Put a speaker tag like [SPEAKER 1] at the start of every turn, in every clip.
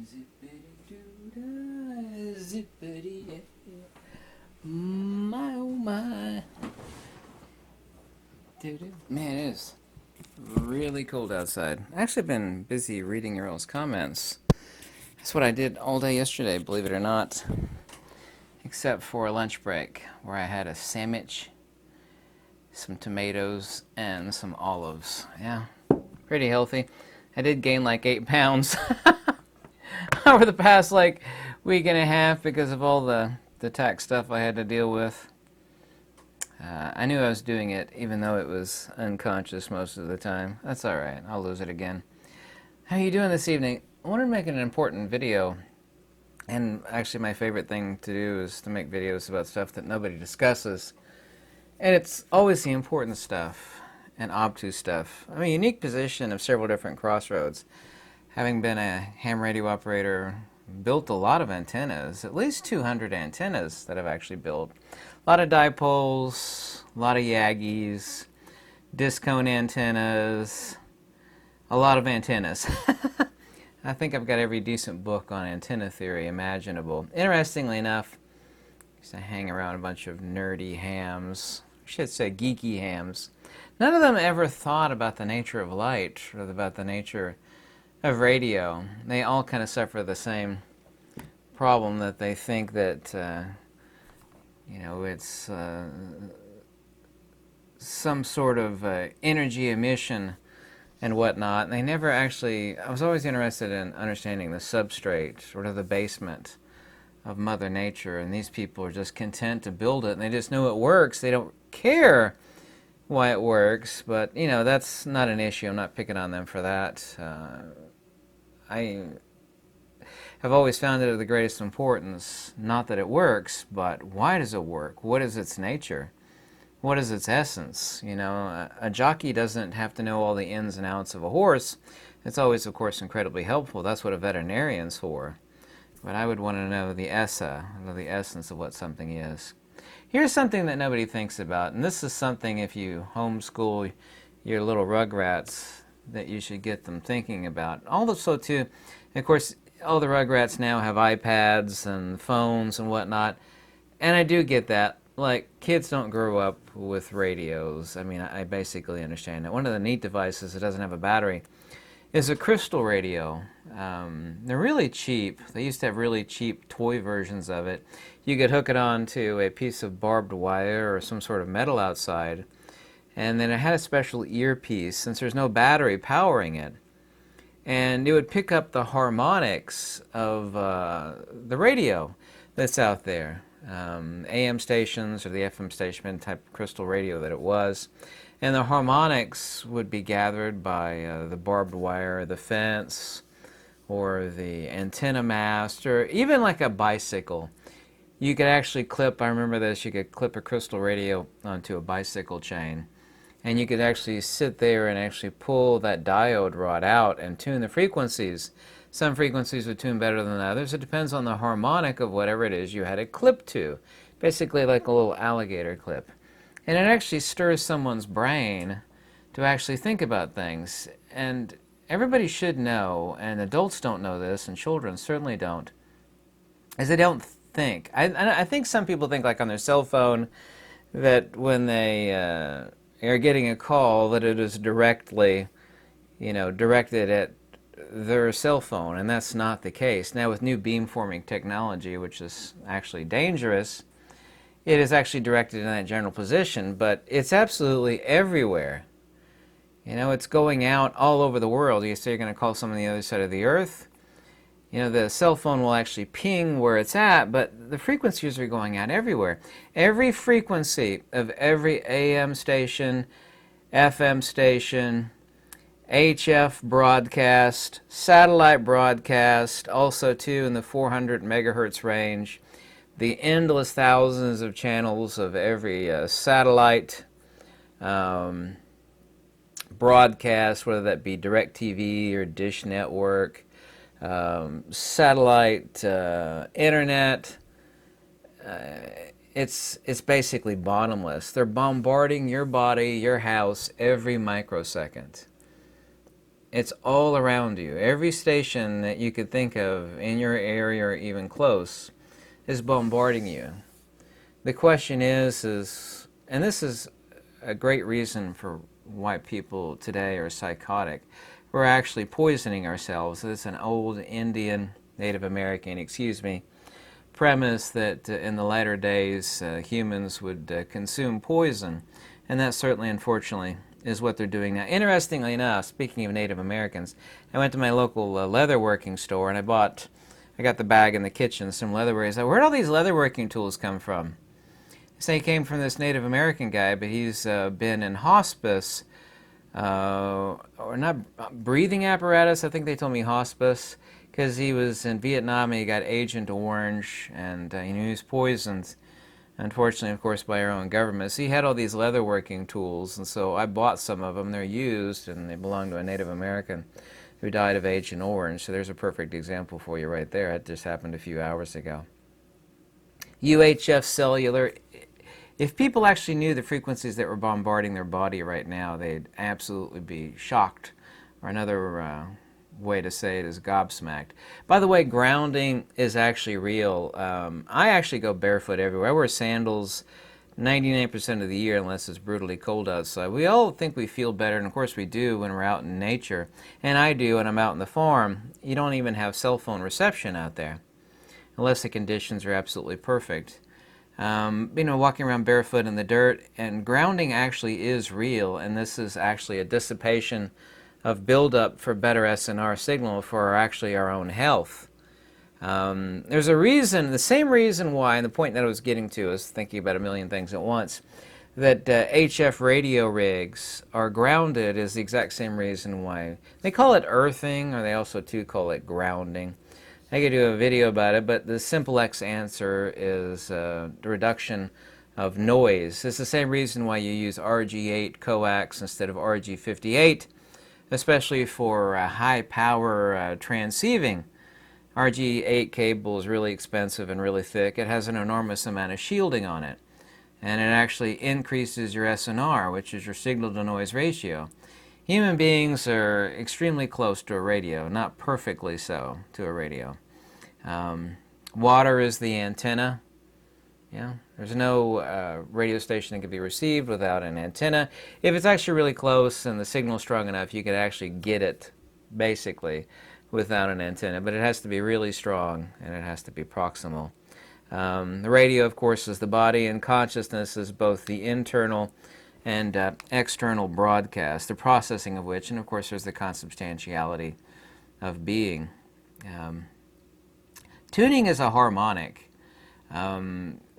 [SPEAKER 1] Zippity-doo-dah, zippity, my oh my. Man, it is really cold outside. I've actually been busy reading your all's comments. That's what I did all day yesterday, believe it or not. Except for a lunch break, where I had a sandwich, some tomatoes, and some olives. Yeah, pretty healthy. I did gain like 8 pounds over the past week and a half because of all the tax stuff I had to deal with. I knew I was doing it, even though it was unconscious most of the time. That's alright, I'll lose it again. How are you doing this evening? I wanted to make an important video, and actually my favorite thing to do is to make videos about stuff that nobody discusses. And it's always the important stuff and obtuse stuff. I'm in a unique position of several different crossroads. Having been a ham radio operator, built a lot of antennas, at least 200 antennas that I've actually built. A lot of dipoles, a lot of Yagis, disc cone antennas, a lot of antennas. I think I've got every decent book on antenna theory imaginable. Interestingly enough, I used to hang around a bunch of nerdy hams, I should say geeky hams. None of them ever thought about the nature of light or about the nature of radio. They all kind of suffer the same problem, that they think that it's some sort of energy emission and whatnot. And they never actually, I was always interested in understanding the substrate, sort of the basement of Mother Nature, and these people are just content to build it, and they just know it works. They don't care why it works, but that's not an issue. I'm not picking on them for that. I have always found it of the greatest importance, not that it works, but why does it work? What is its nature? What is its essence? A jockey doesn't have to know all the ins and outs of a horse. It's always, of course, incredibly helpful. That's what a veterinarian's for. But I would want to know the the essence of what something is. Here's something that nobody thinks about, and this is something, if you homeschool your little rugrats, that you should get them thinking about. Also, too, of course, all the rugrats now have iPads and phones and whatnot, and I do get that. Like, kids don't grow up with radios. I mean, I basically understand that. One of the neat devices that doesn't have a battery is a crystal radio. They're really cheap. They used to have really cheap toy versions of it. You could hook it onto a piece of barbed wire or some sort of metal outside, and then it had a special earpiece, since there's no battery powering it. And it would pick up the harmonics of the radio that's out there. AM stations, or the FM station type crystal radio that it was. And the harmonics would be gathered by the barbed wire, the fence, or the antenna mast, or even like a bicycle. You could actually clip, I remember this, you could clip a crystal radio onto a bicycle chain. And you could actually sit there and actually pull that diode rod out and tune the frequencies. Some frequencies would tune better than others. It depends on the harmonic of whatever it is you had it clipped to. Basically like a little alligator clip. And it actually stirs someone's brain to actually think about things. And everybody should know, and adults don't know this, and children certainly don't, is they don't think. I think some people think, like on their cell phone, that when they are getting a call, that it is directly, directed at their cell phone, and that's not the case. Now, with new beamforming technology, which is actually dangerous, it is actually directed in that general position, but it's absolutely everywhere. It's going out all over the world. You say you're going to call someone on the other side of the earth. The cell phone will actually ping where it's at, but the frequencies are going out everywhere. Every frequency of every AM station, FM station, HF broadcast, satellite broadcast, also too in the 400 megahertz range, the endless thousands of channels of every satellite broadcast, whether that be DirecTV or Dish Network, satellite, internet. It's basically bottomless. They're bombarding your body, your house, every microsecond. It's all around you. Every station that you could think of in your area or even close is bombarding you. The question is, and this is a great reason for why people today are psychotic, we're actually poisoning ourselves. It's an old Indian, Native American, premise that in the latter days humans would consume poison, and that certainly, unfortunately, is what they're doing now. Interestingly enough, speaking of Native Americans, I went to my local leatherworking store and I got the bag in the kitchen, some leatherworking. I said, where'd all these leatherworking tools come from? They say he came from this Native American guy, but he's been in hospice, or not breathing apparatus, I think they told me hospice, because he was in Vietnam and he got Agent Orange, and he was poisoned, unfortunately, of course, by our own government. So he had all these leatherworking tools, and so I bought some of them. They're used, and they belong to a Native American who died of Agent Orange. So there's a perfect example for you right there. It just happened a few hours ago. UHF cellular. If people actually knew the frequencies that were bombarding their body right now, they'd absolutely be shocked, or another way to say it is gobsmacked. By the way, grounding is actually real. I actually go barefoot everywhere. I wear sandals 99% of the year unless it's brutally cold outside. We all think we feel better, and of course we do when we're out in nature. And I do when I'm out in the farm. You don't even have cell phone reception out there unless the conditions are absolutely perfect. Walking around barefoot in the dirt, and grounding actually is real, and this is actually a dissipation of buildup for better SNR signal for our own health. There's a reason, the same reason why, and the point that I was getting to is thinking about a million things at once, that HF radio rigs are grounded is the exact same reason why. They call it earthing, or they also too call it grounding. I could do a video about it, but the simple X answer is the reduction of noise. It's the same reason why you use RG8 coax instead of RG58, especially for high power transceiving. RG8 cable is really expensive and really thick. It has an enormous amount of shielding on it, and it actually increases your SNR, which is your signal to noise ratio. Human beings are extremely close to a radio, not perfectly so to a radio. Water is the antenna. Yeah, there's no radio station that can be received without an antenna. If it's actually really close and the signal's strong enough, you could actually get it, basically, without an antenna. But it has to be really strong, and it has to be proximal. The radio, of course, is the body, and consciousness is both the internal and external broadcast, the processing of which, and of course there's the consubstantiality of being. Tuning is a harmonic.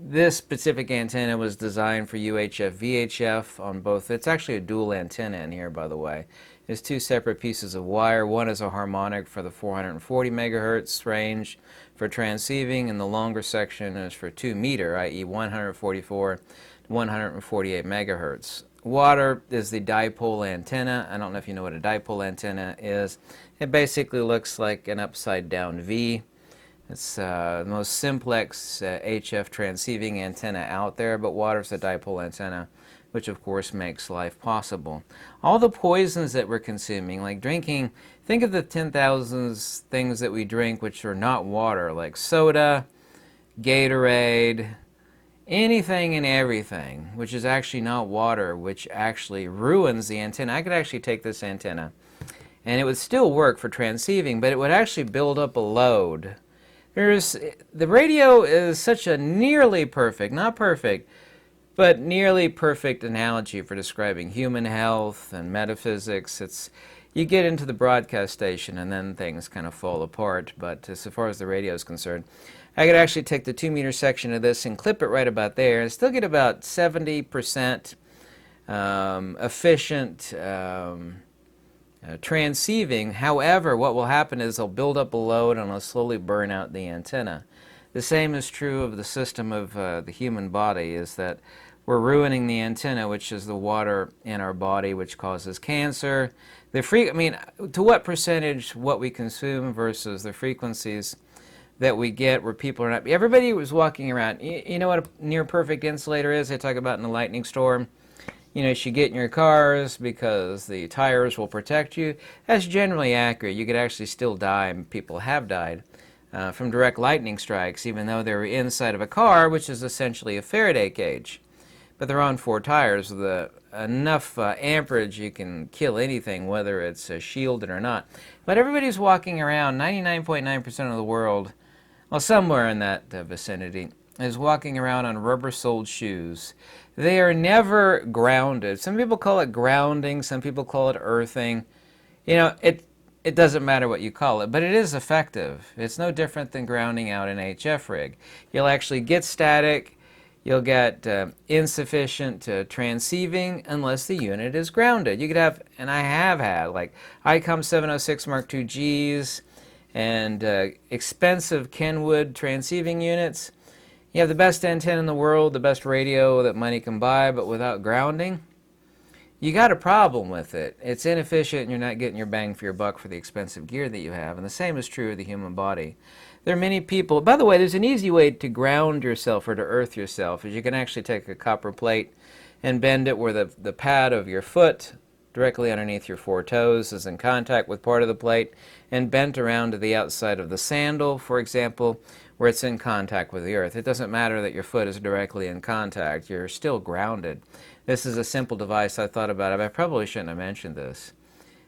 [SPEAKER 1] This specific antenna was designed for UHF, VHF on both. It's actually a dual antenna in here, by the way. There's two separate pieces of wire. One is a harmonic for the 440 megahertz range for transceiving, and the longer section is for 2 meter, i.e. 144 to 148 megahertz. Water is the dipole antenna. I don't know if you know what a dipole antenna is. It basically looks like an upside down V. It's the most simplex HF transceiving antenna out there, but water's a dipole antenna, which of course makes life possible. All the poisons that we're consuming, like drinking, think of the 10,000 things that we drink which are not water, like soda, Gatorade, anything and everything, which is actually not water, which actually ruins the antenna. I could actually take this antenna, and it would still work for transceiving, but it would actually build up a load. The radio is such a nearly perfect, not perfect, but nearly perfect analogy for describing human health and metaphysics. You get into the broadcast station and then things kind of fall apart, but as far as the radio is concerned, I could actually take the 2 meter section of this and clip it right about there and still get about 70% efficient transceiving. However, what will happen is they'll build up a load and they'll slowly burn out the antenna. The same is true of the system of the human body, is that we're ruining the antenna, which is the water in our body, which causes cancer. To what percentage what we consume versus the frequencies that we get where people are not... Everybody was walking around. You know what a near perfect insulator is? They talk about in the lightning storm. you should get in your cars because the tires will protect you. That's generally accurate. You could actually still die, and people have died, from direct lightning strikes, even though they're inside of a car, which is essentially a Faraday cage. But they're on 4 tires with enough amperage you can kill anything, whether it's shielded or not. But everybody's walking around, 99.9% of the world, well, somewhere in that vicinity, is walking around on rubber-soled shoes. They are never grounded. Some people call it grounding, some people call it earthing. It doesn't matter what you call it, but it is effective. It's no different than grounding out an HF rig. You'll actually get static. You'll get insufficient transceiving unless the unit is grounded. You could have, and I have had, like ICOM 706 Mark II Gs and expensive Kenwood transceiving units. You have the best antenna in the world, the best radio that money can buy, but without grounding, you got a problem with it. It's inefficient and you're not getting your bang for your buck for the expensive gear that you have. And the same is true of the human body. There are many people, by the way, there's an easy way to ground yourself or to earth yourself, is you can actually take a copper plate and bend it where the pad of your foot directly underneath your 4 toes is in contact with part of the plate, and bent around to the outside of the sandal, for example, where it's in contact with the earth. It doesn't matter that your foot is directly in contact. You're still grounded. This is a simple device I thought about. I probably shouldn't have mentioned this.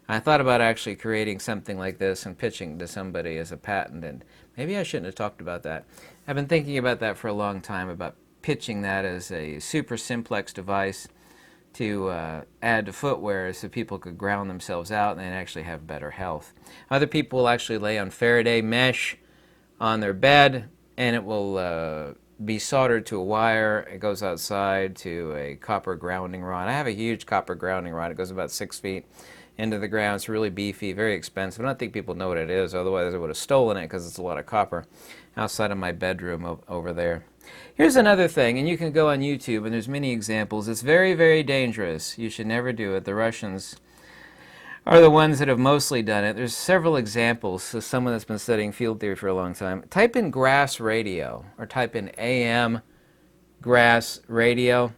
[SPEAKER 1] I thought about actually creating something like this and pitching to somebody as a patent, and maybe I shouldn't have talked about that. I've been thinking about that for a long time, about pitching that as a super simplex device to add to footwear so people could ground themselves out and then actually have better health. Other people will actually lay on Faraday mesh on their bed, and it will be soldered to a wire. It goes outside to a copper grounding rod. I have a huge copper grounding rod. It goes about 6 feet into the ground. It's really beefy, very expensive. I don't think people know what it is, otherwise I would have stolen it because it's a lot of copper outside of my bedroom over there. Here's another thing, and you can go on YouTube, and there's many examples. It's very, very dangerous. You should never do it. The Russians are the ones that have mostly done it. There's several examples. So someone that's been studying field theory for a long time. Type in grass radio, or type in AM grass radio.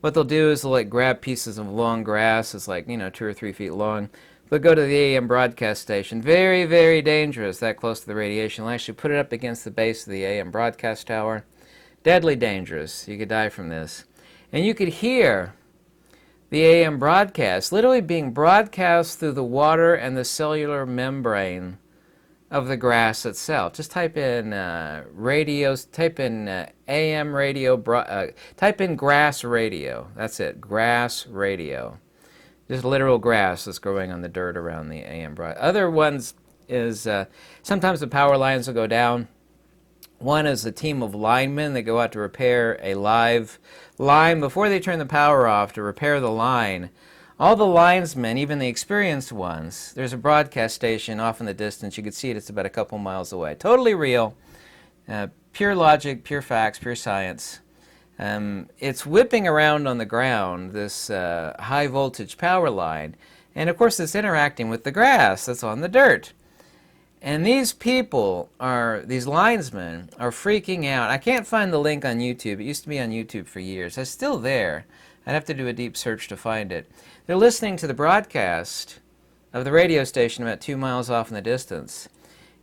[SPEAKER 1] What they'll do is they'll like grab pieces of long grass. It's like, 2 or 3 feet long. They'll go to the AM broadcast station. Very, very dangerous, that close to the radiation. They'll actually put it up against the base of the AM broadcast tower. Deadly dangerous. You could die from this. And you could hear the AM broadcast literally being broadcast through the water and the cellular membrane of the grass itself. Just type in radios, type in AM radio, type in grass radio. That's it, grass radio. Just literal grass that's growing on the dirt around the AM broadcast. Other ones is sometimes the power lines will go down. One is a team of linemen that go out to repair a live line. Before they turn the power off to repair the line, all the linesmen, even the experienced ones, there's a broadcast station off in the distance. You can see it. It's about a couple miles away. Totally real. Pure logic, pure facts, pure science. It's whipping around on the ground, this high voltage power line. And of course it's interacting with the grass that's on the dirt. And these people these linesmen are freaking out. I can't find the link on YouTube. It used to be on YouTube for years. It's still there. I'd have to do a deep search to find it. They're listening to the broadcast of the radio station about 2 miles off in the distance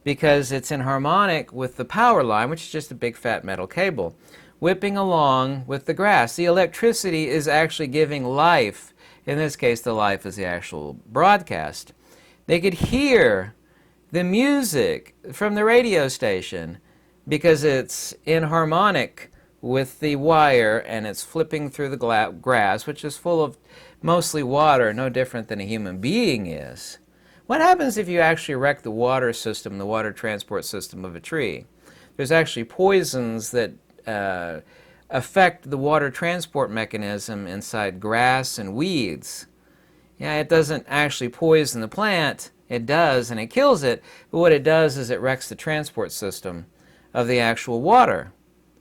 [SPEAKER 1] because it's in harmonic with the power line, which is just a big fat metal cable, whipping along with the grass. The electricity is actually giving life. In this case, the life is the actual broadcast. They could hear the music from the radio station because it's in harmonic with the wire and it's flipping through the grass, which is full of mostly water, no different than a human being is. What happens if you actually wreck the water system, the water transport system of a tree? There's actually poisons that affect the water transport mechanism inside grass and weeds. Yeah, it doesn't actually poison the plant. It does, and it kills it, but what it does is it wrecks the transport system of the actual water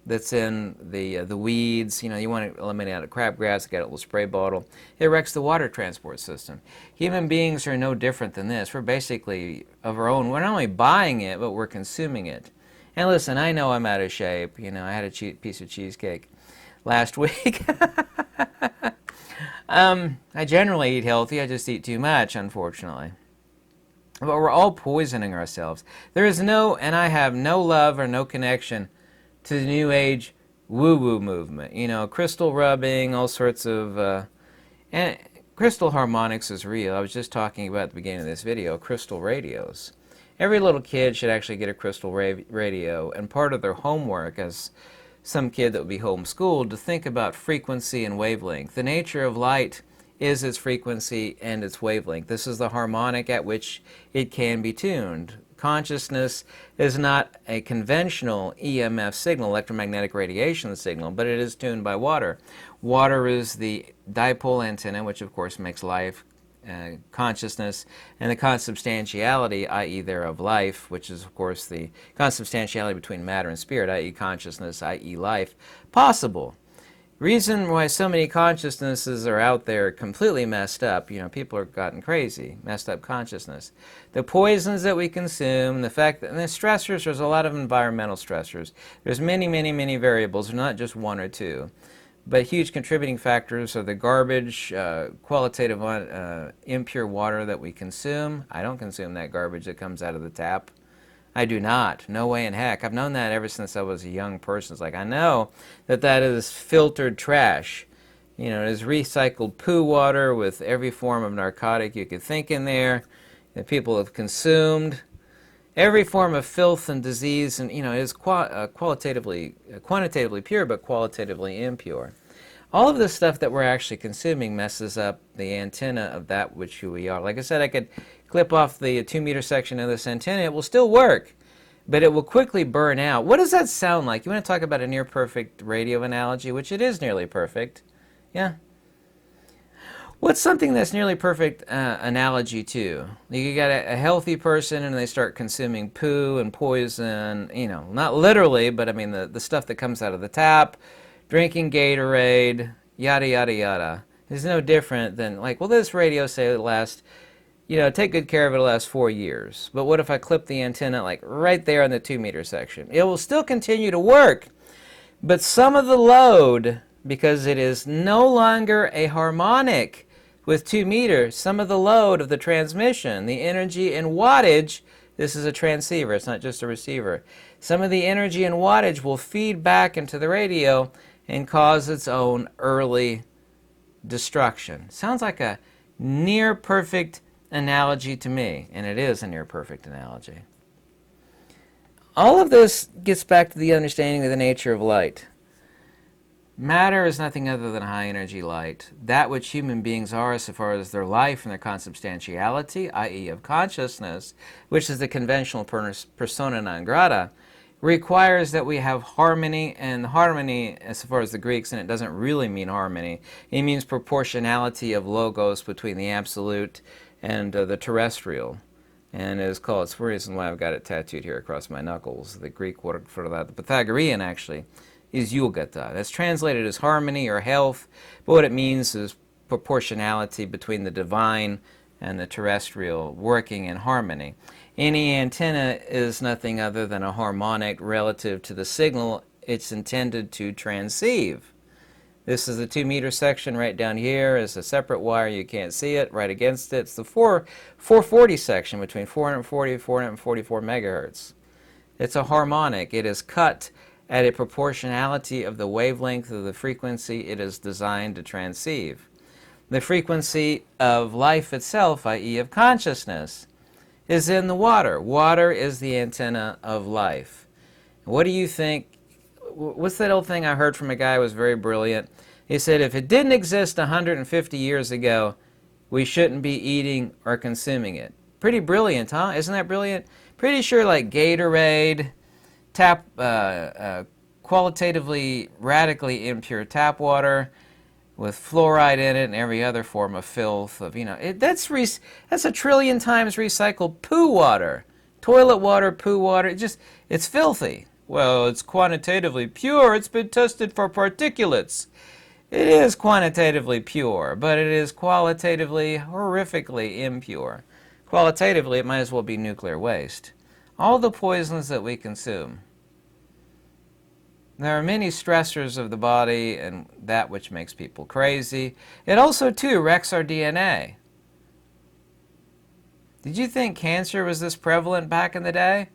[SPEAKER 1] that's in the weeds. You want to eliminate out of crabgrass, get a little spray bottle. It wrecks the water transport system. Human beings are no different than this. We're basically of our own. We're not only buying it, but we're consuming it. And listen, I know I'm out of shape. I had a piece of cheesecake last week. I generally eat healthy. I just eat too much, unfortunately. But we're all poisoning ourselves. There is no, and I have no love or no connection to the New Age woo-woo movement. You know, crystal rubbing, all sorts of... and crystal harmonics is real. I was just talking about at the beginning of this video, crystal radios. Every little kid should actually get a crystal radio, and part of their homework as some kid that would be homeschooled to think about frequency and wavelength. The nature of light is its frequency and its wavelength. This is the harmonic at which it can be tuned. Consciousness is not a conventional EMF signal, electromagnetic radiation signal, but it is tuned by water. Water is the dipole antenna, which of course makes life, consciousness, and the consubstantiality, i.e. thereof life, which is of course the consubstantiality between matter and spirit, i.e. consciousness, i.e. life, possible. Reason why so many consciousnesses are out there completely messed up, you know, people have gotten crazy, messed up consciousness. The poisons that we consume, the fact that, and the stressors, there's a lot of environmental stressors. There's many, many, many variables, not just one or two. But huge contributing factors are the garbage, qualitative, impure water that we consume. I don't consume that garbage that comes out of the tap. I do not. No way in heck. I've known that ever since I was a young person. It's like, I know that that is filtered trash. You know, it is recycled poo water with every form of narcotic you could think in there that people have consumed. Every form of filth and disease, and you know, it is quantitatively pure, but qualitatively impure. All of this stuff that we're actually consuming messes up the antenna of that which we are. Like I said, I could clip off the 2-meter section of this antenna. It will still work, but it will quickly burn out. What does that sound like? You want to talk about a near-perfect radio analogy, which it is nearly perfect. Yeah. What's something that's nearly perfect analogy to? You got a healthy person and they start consuming poo and poison, you know, not literally, but I mean the stuff that comes out of the tap, drinking Gatorade, yada, yada, yada. It's no different than, like, well, this radio say it lasts, you know, take good care of it, it'll last 4 years. But what if I clip the antenna, like, right there in the 2-meter section? It will still continue to work, but some of the load, because it is no longer a harmonic, with 2 meters, some of the load of the transmission, the energy and wattage, this is a transceiver, it's not just a receiver. Some of the energy and wattage will feed back into the radio and cause its own early destruction. Sounds like a near-perfect analogy to me, and it is a near-perfect analogy. All of this gets back to the understanding of the nature of light. Matter is nothing other than high-energy light. That which human beings are as far as their life and their consubstantiality, i.e. of consciousness, which is the conventional persona non grata, requires that we have harmony, and harmony, as far as the Greeks, and it doesn't really mean harmony, it means proportionality of logos between the absolute and the terrestrial. And it is called, it's the reason why I've got it tattooed here across my knuckles. The Greek word for that, the Pythagorean actually, is Yulgata. That's translated as harmony or health, but what it means is proportionality between the divine and the terrestrial working in harmony. Any antenna is nothing other than a harmonic relative to the signal it's intended to transceive. This is the 2-meter section right down here. Is a separate wire, you can't see it, right against it. It's the 440 section between 440 and 444 megahertz. It's a harmonic. It is cut at a proportionality of the wavelength of the frequency it is designed to transceive. The frequency of life itself, i.e. of consciousness, is in the water. Water is the antenna of life. What do you think? What's that old thing I heard from a guy who was very brilliant? He said, if it didn't exist 150 years ago, we shouldn't be eating or consuming it. Pretty brilliant, huh? Isn't that brilliant? Pretty sure like Gatorade, tap, qualitatively radically impure tap water with fluoride in it and every other form of filth of, you know, that's a trillion times recycled poo water. Toilet water, poo water, it's filthy. Well, it's quantitatively pure. It's been tested for particulates. It is quantitatively pure, but it is qualitatively horrifically impure. Qualitatively, it might as well be nuclear waste. All the poisons that we consume, there are many stressors of the body and that which makes people crazy. It also, too, wrecks our DNA. Did you think cancer was this prevalent back in the day?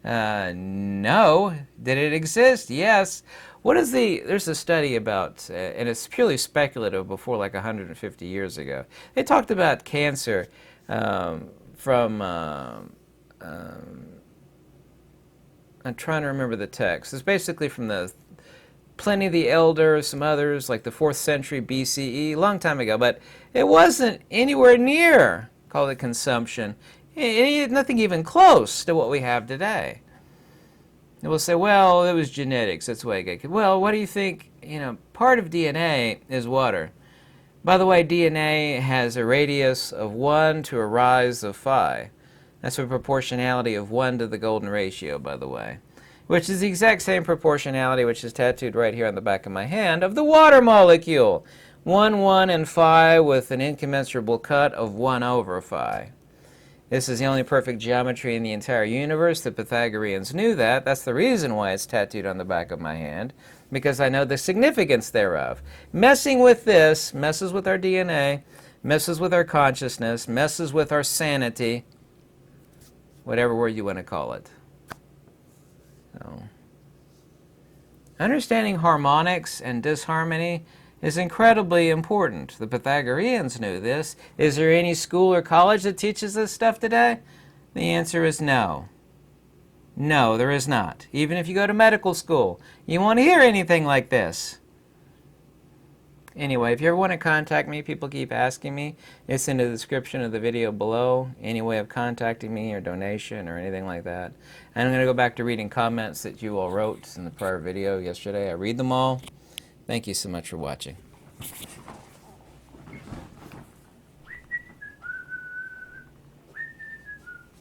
[SPEAKER 1] No. Did it exist? Yes. There's a study about, and it's purely speculative before like 150 years ago. They talked about cancer from, I'm trying to remember the text. It's basically from Pliny the Elder, some others, like the 4th century BCE, a long time ago, but it wasn't anywhere near, call it consumption, nothing even close to what we have today. And we'll say, well, it was genetics, that's the way it got. Well, what do you think? Part of DNA is water. By the way, DNA has a radius of 1 to a rise of phi. That's a proportionality of 1 to the golden ratio, by the way, which is the exact same proportionality which is tattooed right here on the back of my hand of the water molecule. 1, 1, and phi with an incommensurable cut of 1 over phi. This is the only perfect geometry in the entire universe. The Pythagoreans knew that. That's the reason why it's tattooed on the back of my hand, because I know the significance thereof. Messing with this messes with our DNA, messes with our consciousness, messes with our sanity, whatever word you want to call it. So, understanding harmonics and disharmony is incredibly important. The Pythagoreans knew this. Is there any school or college that teaches this stuff today? The answer is no. No, there is not. Even if you go to medical school, you won't hear anything like this. Anyway, if you ever want to contact me, people keep asking me. It's in the description of the video below. Any way of contacting me or donation or anything like that. And I'm going to go back to reading comments that you all wrote in the prior video yesterday. I read them all. Thank you so much for watching.